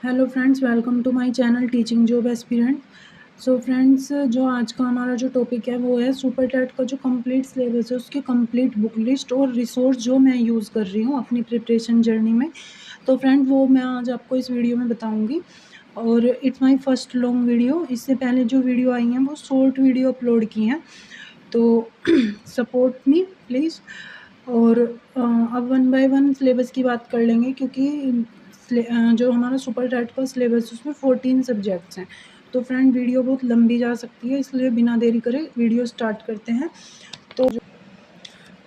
Hello friends, welcome to my channel teaching job aspirant. So friends, जो आज का हमारा जो टॉपिक है वो है सुपर टेट का जो कंप्लीट सिलेबस है उसकी कंप्लीट बुक लिस्ट और रिसोर्स जो मैं यूज़ कर रही हूँ अपनी प्रिपरेशन जर्नी में। तो फ्रेंड वो मैं आज आपको इस वीडियो में बताऊँगी और it's my first long video. इससे पहले जो वीडियो आई हैं वो शॉर्ट वीडियो अपलोड की हैं, तो सपोर्ट मी प्लीज़। और अब वन बाय वन सिलेबस की बात कर लेंगे, क्योंकि जो हमारा सुपर टेट का सिलेबस उसमें 14 सब्जेक्ट्स हैं। तो फ्रेंड वीडियो बहुत लंबी जा सकती है, इसलिए बिना देरी करे वीडियो स्टार्ट करते हैं। तो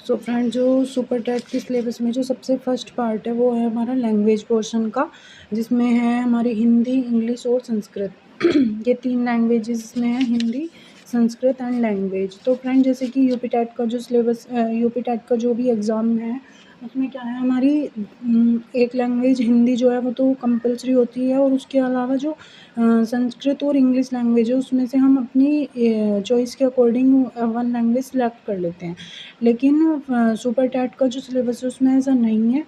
सो फ्रेंड, जो सुपर टेट के सिलेबस में जो सबसे फर्स्ट पार्ट है वो है हमारा लैंग्वेज पोर्शन का, जिसमें है हमारी हिंदी, इंग्लिश और संस्कृत। ये 3 लैंग्वेजेस इसमें है, हिंदी, संस्कृत एंड लैंग्वेज। तो फ्रेंड, जैसे कि यूपी टेट का जो सिलेबस, यूपी टेट का जो भी एग्ज़ाम है उसमें क्या है, हमारी एक लैंग्वेज हिंदी जो है वो तो कंपलसरी होती है, और उसके अलावा जो संस्कृत और इंग्लिश लैंग्वेज है उसमें से हम अपनी चॉइस के अकॉर्डिंग वन लैंग्वेज सेलेक्ट कर लेते हैं। लेकिन सुपर टेट का जो सिलेबस है उसमें ऐसा नहीं है।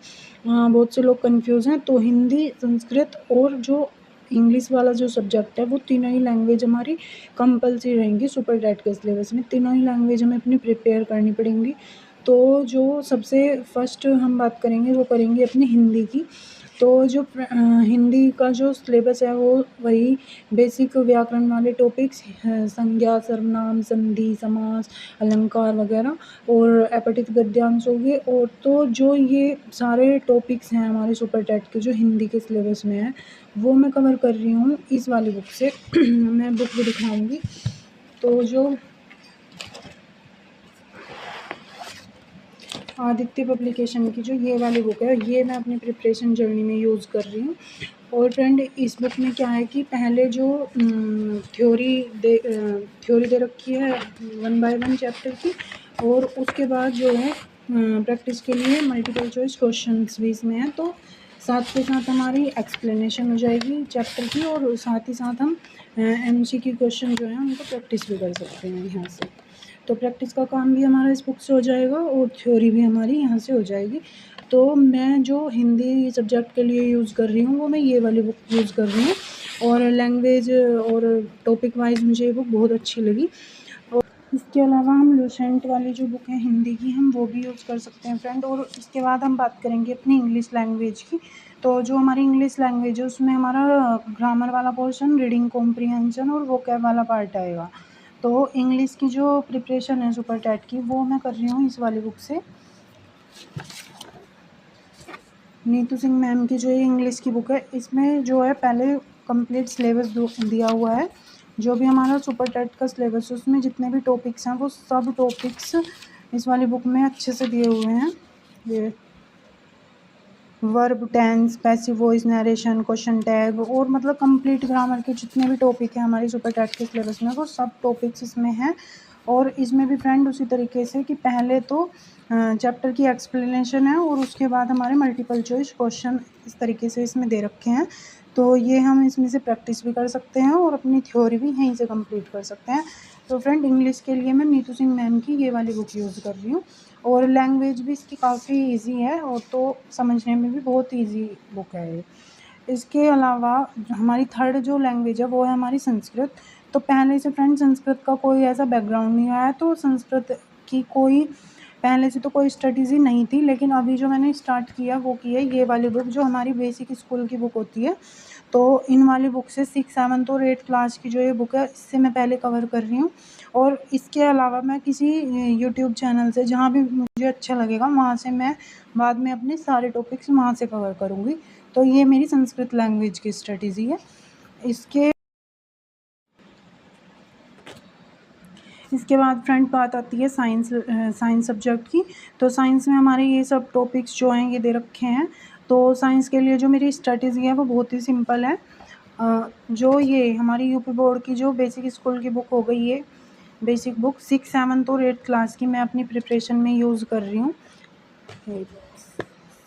बहुत से लोग कंफ्यूज हैं। तो हिंदी, संस्कृत और जो इंग्लिश वाला जो सब्जेक्ट है वो तीनों ही लैंग्वेज हमारी कंपलसरी रहेंगी सुपर टेट के सिलेबस में। तीनों ही लैंग्वेज हमें अपनी प्रिपेयर करनी पड़ेंगी। तो जो सबसे फर्स्ट हम बात करेंगे वो करेंगे अपनी हिंदी की। तो जो हिंदी का जो सिलेबस है वो वही बेसिक व्याकरण वाले टॉपिक्स, संज्ञा, सर्वनाम, संधि, समास, अलंकार वगैरह, और अपठित गद्यांश हो गए। और तो जो ये सारे टॉपिक्स हैं हमारे सुपर टेट के जो हिंदी के सिलेबस में है वो मैं कवर कर रही हूँ इस वाली बुक से। मैं बुक भी दिखाऊंगी। तो जो आदित्य पब्लिकेशन की जो ये वाली बुक है ये मैं अपनी प्रिपरेशन जर्नी में यूज़ कर रही हूँ। और फ्रेंड, इस बुक में क्या है कि पहले जो थ्योरी दे रखी है वन बाय वन चैप्टर की, और उसके बाद जो है प्रैक्टिस के लिए मल्टीपल चॉइस क्वेश्चंस भी इसमें हैं। तो साथ के साथ हमारी एक्सप्लेनेशन हो जाएगी चैप्टर की, और साथ ही साथ हम MCQ क्वेश्चन जो है उनको प्रैक्टिस भी कर सकते हैं यहाँ से। तो प्रैक्टिस का काम भी हमारा इस बुक से हो जाएगा और थ्योरी भी हमारी यहाँ से हो जाएगी। तो मैं जो हिंदी सब्जेक्ट के लिए यूज़ कर रही हूँ वो मैं ये वाली बुक यूज़ कर रही हूँ, और लैंग्वेज और टॉपिक वाइज मुझे ये बुक बहुत अच्छी लगी। और इसके अलावा हम लूसेंट वाली जो बुक है हिंदी की, हम वो भी यूज़ कर सकते हैं फ्रेंड। और इसके बाद हम बात करेंगे अपनी इंग्लिश लैंग्वेज की। तो जो हमारी इंग्लिश लैंग्वेज है उसमें हमारा ग्रामर वाला पोर्शन, रीडिंग कॉम्प्रिहेंशन और वोकैब वाला पार्ट आएगा। तो इंग्लिश की जो प्रिपरेशन है सुपर टेट की वो मैं कर रही हूँ इस वाली बुक से। नीतू सिंह मैम की जो ये इंग्लिश की बुक है इसमें जो है पहले कंप्लीट सिलेबस दिया हुआ है। जो भी हमारा सुपर टेट का सिलेबस है उसमें जितने भी टॉपिक्स हैं वो सब टॉपिक्स इस वाली बुक में अच्छे से दिए हुए हैं। ये verb, tense, passive voice, narration, question tag और मतलब कंप्लीट ग्रामर के जितने भी टॉपिक हैं हमारी सुपर टेट के सिलेबस में वो सब टॉपिक्स इसमें हैं। और इसमें भी फ्रेंड उसी तरीके से कि पहले तो चैप्टर की एक्सप्लेनेशन है और उसके बाद हमारे मल्टीपल चॉइस क्वेश्चन इस तरीके से इसमें दे रखे हैं। तो ये हम इसमें से प्रैक्टिस भी कर सकते हैं और अपनी थ्योरी भी यहीं से कंप्लीट कर सकते हैं। तो फ्रेंड, इंग्लिश के लिए मैं नीतू सिंह मैम की ये वाली बुक यूज़ कर रही हूँ, और लैंग्वेज भी इसकी काफ़ी इजी है और तो समझने में भी बहुत इजी बुक है ये। इसके अलावा हमारी थर्ड जो लैंग्वेज है वो है हमारी संस्कृत। तो पहले से फ्रेंड संस्कृत का कोई ऐसा बैकग्राउंड नहीं आया, तो संस्कृत की कोई पहले से तो कोई स्टडीज़ ही नहीं थी। लेकिन अभी जो मैंने स्टार्ट किया वो की है ये वाली बुक, जो हमारी बेसिक स्कूल की बुक होती है। तो इन वाली बुक से 6, 7 और 8 क्लास की जो ये बुक है इससे मैं पहले कवर कर रही हूँ। और इसके अलावा मैं किसी यूट्यूब चैनल से जहाँ भी मुझे अच्छा लगेगा वहाँ से मैं बाद में अपने सारे टॉपिक्स वहाँ से कवर करूँगी। तो ये मेरी संस्कृत लैंग्वेज की स्ट्रेटजी है। इसके बाद फ्रेंड बात आती है साइंस सब्जेक्ट की। तो साइंस में हमारे ये सब टॉपिक्स जो हैं ये दे रखे हैं। तो साइंस के लिए जो मेरी स्ट्रेटजी है वो बहुत ही सिंपल है। जो ये हमारी यूपी बोर्ड की जो बेसिक स्कूल की बुक हो गई, ये बेसिक बुक 6, 7 और 8 क्लास की मैं अपनी प्रिपरेशन में यूज़ कर रही हूँ।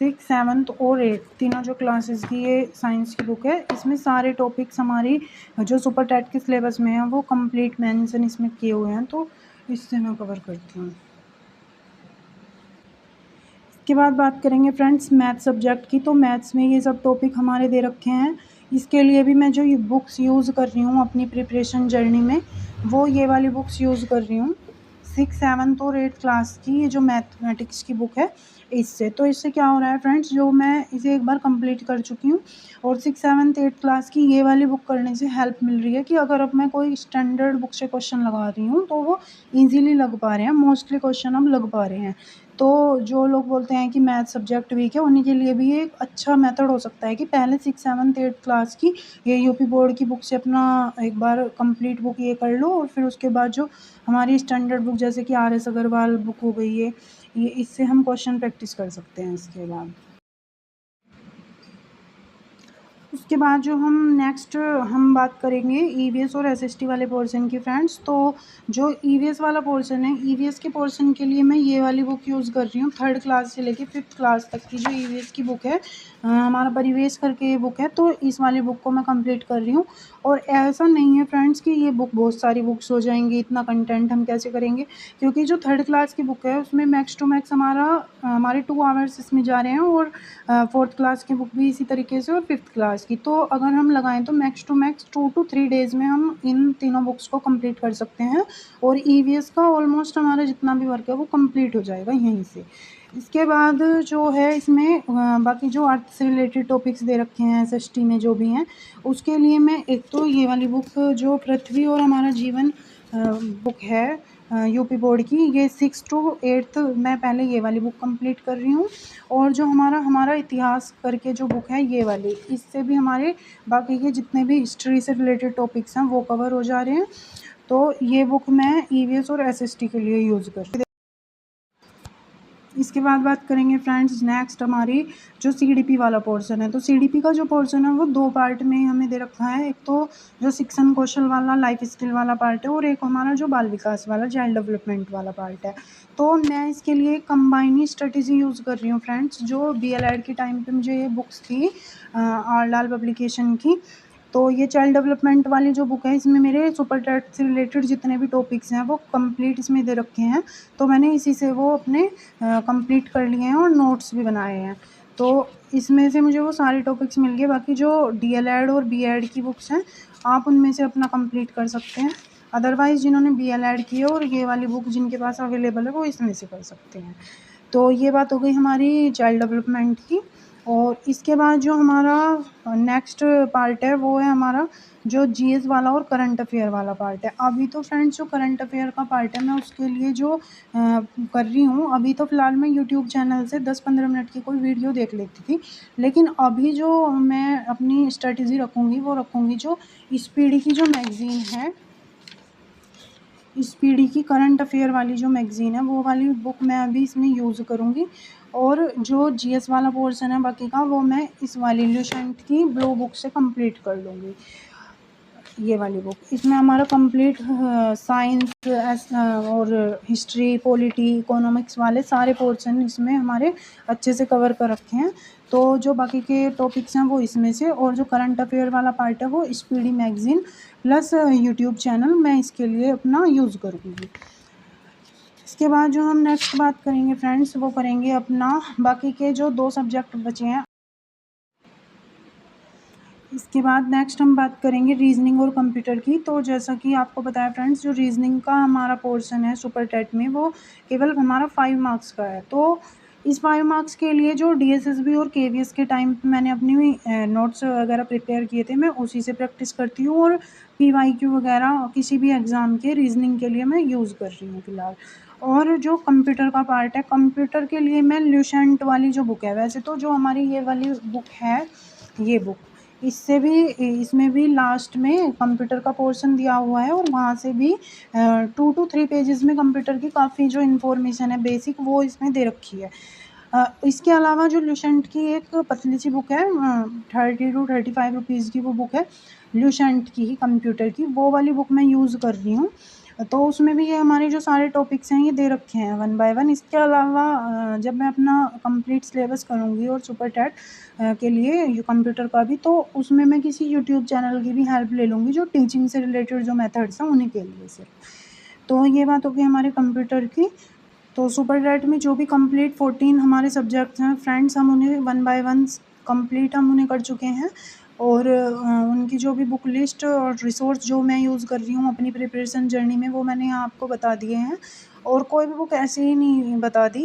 6, 7 और 8 तीनों जो क्लासेस की ये साइंस की बुक है, इसमें सारे टॉपिक्स हमारी जो सुपर टेट के सिलेबस में है वो कंप्लीट मेंशन इसमें किए हुए हैं। तो इससे मैं कवर करती हूँ। इसके बाद बात करेंगे फ्रेंड्स मैथ सब्जेक्ट की। तो मैथ्स में ये सब टॉपिक हमारे दे रखे हैं इसके लिए भी मैं जो ये बुक्स यूज़ कर रही हूँ अपनी प्रिपरेशन जर्नी में, वो ये वाली बुक्स यूज़ कर रही हूँ। 6, 7th और 8th क्लास की ये जो मैथमेटिक्स की बुक है इससे। तो इससे क्या हो रहा है फ्रेंड्स, जो मैं इसे एक बार कंप्लीट कर चुकी हूँ और 6, 7th, 8th क्लास की ये वाली बुक करने से हेल्प मिल रही है कि अगर अब मैं कोई स्टैंडर्ड बुक से क्वेश्चन लगा रही हूँ तो वो ईज़िली लग पा रहे हैं, मोस्टली क्वेश्चन अब लग पा रहे हैं। तो जो लोग बोलते हैं कि मैथ सब्जेक्ट वीक है, उन्हीं के लिए भी ये एक अच्छा मेथड हो सकता है कि पहले 6, 7th, 8th क्लास की ये यूपी बोर्ड की बुक से अपना एक बार कंप्लीट बुक ये कर लो और फिर उसके बाद जो हमारी स्टैंडर्ड बुक जैसे कि आर.एस. अग्रवाल बुक हो गई है, ये इससे हम क्वेश्चन प्रैक्टिस कर सकते हैं इसके बाद। उसके बाद जो हम नेक्स्ट हम बात करेंगे ईवीएस और एसएसटी वाले पोर्शन की फ्रेंड्स। तो जो ईवीएस वाला पोर्शन है, ईवीएस के पोर्शन के लिए मैं ये वाली बुक यूज़ कर रही हूँ। 3rd क्लास से लेके 5th क्लास तक की जो ईवीएस की बुक है, हमारा परिवेश करके ये बुक है, तो इस वाली बुक को मैं कंप्लीट कर रही हूँ। और ऐसा नहीं है फ्रेंड्स कि ये बुक बहुत सारी बुक्स हो जाएंगी, इतना कंटेंट हम कैसे करेंगे, क्योंकि जो 3rd क्लास की बुक है उसमें मैक्स टू मैक्स हमारे 2 आवर्स इसमें जा रहे हैं और 4th क्लास की बुक भी इसी तरीके से और 5th क्लास की। तो अगर हम लगाएं तो max to max 2 to 3 days में हम इन तीनों बुक्स को कंप्लीट कर सकते हैं और ईवीएस का ऑलमोस्ट हमारा जितना भी वर्क है वो कंप्लीट हो जाएगा यहीं से। इसके बाद जो है इसमें बाकी जो अर्थ से रिलेटेड टॉपिक्स दे रखे हैं एसएसटी में जो भी हैं, उसके लिए मैं एक तो ये वाली बुक जो पृथ्वी और हमारा जीवन बुक है यूपी बोर्ड की, ये 6 to 8th मैं पहले ये वाली बुक कंप्लीट कर रही हूँ। और जो हमारा हमारा इतिहास करके जो बुक है ये वाली, इससे भी हमारे बाकी के जितने भी हिस्ट्री से रिलेटेड टॉपिक्स हैं वो कवर हो जा रहे हैं। तो ये बुक मैं ईवीएस और एसएसटी के लिए यूज़ कर रही हूँ। इसके बाद बात करेंगे फ्रेंड्स नेक्स्ट हमारी जो सीडीपी वाला पोर्शन है। तो सीडीपी का जो पोर्शन है वो 2 पार्ट में हमें दे रखा है। एक तो जो शिक्षण कौशल वाला लाइफ स्किल वाला पार्ट है और एक हमारा जो बाल विकास वाला चाइल्ड डेवलपमेंट वाला पार्ट है। तो मैं इसके लिए कंबाइनिंग स्ट्रेटेजी यूज़ कर रही हूँ फ्रेंड्स। जो बीएलएड के टाइम पे मुझे ये बुक्स थी आर लाल पब्लिकेशन की, तो ये चाइल्ड डेवलपमेंट वाली जो बुक है इसमें मेरे सुपर टेट से रिलेटेड जितने भी टॉपिक्स हैं वो कंप्लीट इसमें दे रखे हैं। तो मैंने इसी से वो अपने कंप्लीट कर लिए हैं और नोट्स भी बनाए हैं। तो इसमें से मुझे वो सारे टॉपिक्स मिल गए। बाकी जो डीएलएड और बीएड की बुक्स हैं आप उनमें से अपना कंप्लीट कर सकते हैं। अदरवाइज़ जिन्होंने बीएलएड की है और ये वाली बुक जिनके पास अवेलेबल है वो इसमें से कर सकते हैं। तो ये बात हो गई हमारी चाइल्ड डेवलपमेंट की। और इसके बाद जो हमारा नेक्स्ट पार्ट है वो है हमारा जो जीएस वाला और करंट अफेयर वाला पार्ट है। अभी तो फ्रेंड्स जो करंट अफेयर का पार्ट है मैं उसके लिए जो कर रही हूँ, अभी तो फ़िलहाल मैं यूट्यूब चैनल से 10-15 मिनट की कोई वीडियो देख लेती थी। लेकिन अभी जो मैं अपनी स्ट्रेटजी रखूँगी वो रखूँगी जो स्पीडी की जो मैगज़ीन है, स्पीडी की करंट अफेयर वाली जो मैगज़ीन है वो वाली बुक मैं अभी इसमें यूज़ करूँगी। और जो जीएस वाला पोर्शन है बाकी का वो मैं इस वाली ल्यूसेंट की ब्लू बुक से कंप्लीट कर लूँगी। ये वाली बुक इसमें हमारा कंप्लीट साइंस और हिस्ट्री, पॉलिटी, इकोनॉमिक्स वाले सारे पोर्शन इसमें हमारे अच्छे से कवर कर रखे हैं। तो जो बाकी के टॉपिक्स हैं वो इसमें से, और जो करंट अफेयर वाला पार्ट है वो speedy magazine plus YouTube channel मैं इसके लिए अपना यूज़ करूँगी। इसके बाद जो हम नेक्स्ट बात करेंगे फ्रेंड्स वो करेंगे अपना बाकी के जो 2 सब्जेक्ट बचे हैं। इसके बाद नेक्स्ट हम बात करेंगे रीजनिंग और कंप्यूटर की। तो जैसा कि आपको पता है फ्रेंड्स जो रीजनिंग का हमारा पोर्शन है सुपर टेट में वो केवल हमारा 5 मार्क्स का है। तो इस 5 मार्क्स के लिए जो डीएसएसबी और केवीएस के टाइम पे मैंने अपनी नोट्स वगैरह प्रिपेयर किए थे मैं उसी से प्रैक्टिस करती हूँ और पीवाईक्यू वगैरह किसी भी एग्ज़ाम के रीजनिंग के लिए मैं यूज़ कर रही हूँ फ़िलहाल। और जो कंप्यूटर का पार्ट है, कंप्यूटर के लिए मैं ल्यूसेंट वाली जो बुक है, वैसे तो जो हमारी ये वाली बुक है ये बुक इससे भी इसमें भी लास्ट में कंप्यूटर का पोर्शन दिया हुआ है और वहाँ से भी 2 to 3 पेजेस में कंप्यूटर की काफ़ी जो इन्फॉर्मेशन है बेसिक वो इसमें दे रखी है। इसके अलावा जो ल्यूसेंट की एक पतली सी बुक है 30 to 35 रुपीज़ की वो बुक है ल्यूसेंट की ही कंप्यूटर की, वो वाली बुक मैं यूज़ कर रही हूँ। तो उसमें भी ये हमारे जो सारे टॉपिक्स हैं ये दे रखे हैं 1 बाय 1। इसके अलावा जब मैं अपना कंप्लीट सिलेबस करूँगी और सुपर टेट के लिए कंप्यूटर का भी, तो उसमें मैं किसी यूट्यूब चैनल की भी हेल्प ले लूँगी जो टीचिंग से रिलेटेड जो मेथड्स हैं उन्हीं के लिए सिर्फ। तो ये बात हो गई हमारे कंप्यूटर की। तो सुपर टेट में जो भी कंप्लीट 14 हमारे सब्जेक्ट्स हैं फ्रेंड्स हम उन्हें 1 बाय 1 कंप्लीट हम उन्हें कर चुके हैं। और उनकी जो भी बुक लिस्ट और रिसोर्स जो मैं यूज़ कर रही हूँ अपनी प्रिपरेशन जर्नी में, वो मैंने यहाँ आपको बता दिए हैं। और कोई भी बुक ऐसे ही नहीं बता दी,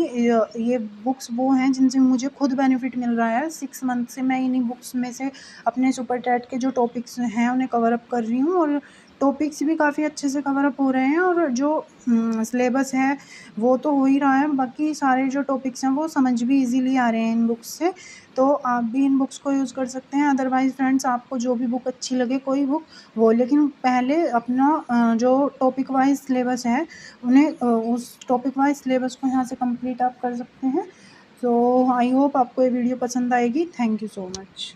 ये बुक्स वो हैं जिनसे मुझे खुद बेनिफिट मिल रहा है। 6 मंथ से मैं इन्हीं बुक्स में से अपने सुपर टैट के जो टॉपिक्स हैं उन्हें कवर अप कर रही हूँ, और टॉपिक्स भी काफ़ी अच्छे से कवर अप हो रहे हैं, और जो सिलेबस है वो तो हो ही रहा है, बाकी सारे जो टॉपिक्स हैं वो समझ भी इजीली आ रहे हैं इन बुक्स से। तो आप भी इन बुक्स को यूज़ कर सकते हैं। अदरवाइज़ फ्रेंड्स, आपको जो भी बुक अच्छी लगे कोई बुक वो, लेकिन पहले अपना जो टॉपिक वाइज सिलेबस है उन्हें उस टॉपिक वाइज सिलेबस को यहाँ से कंप्लीट आप कर सकते हैं। सो आई होप आपको ये वीडियो पसंद आएगी। Thank you so much.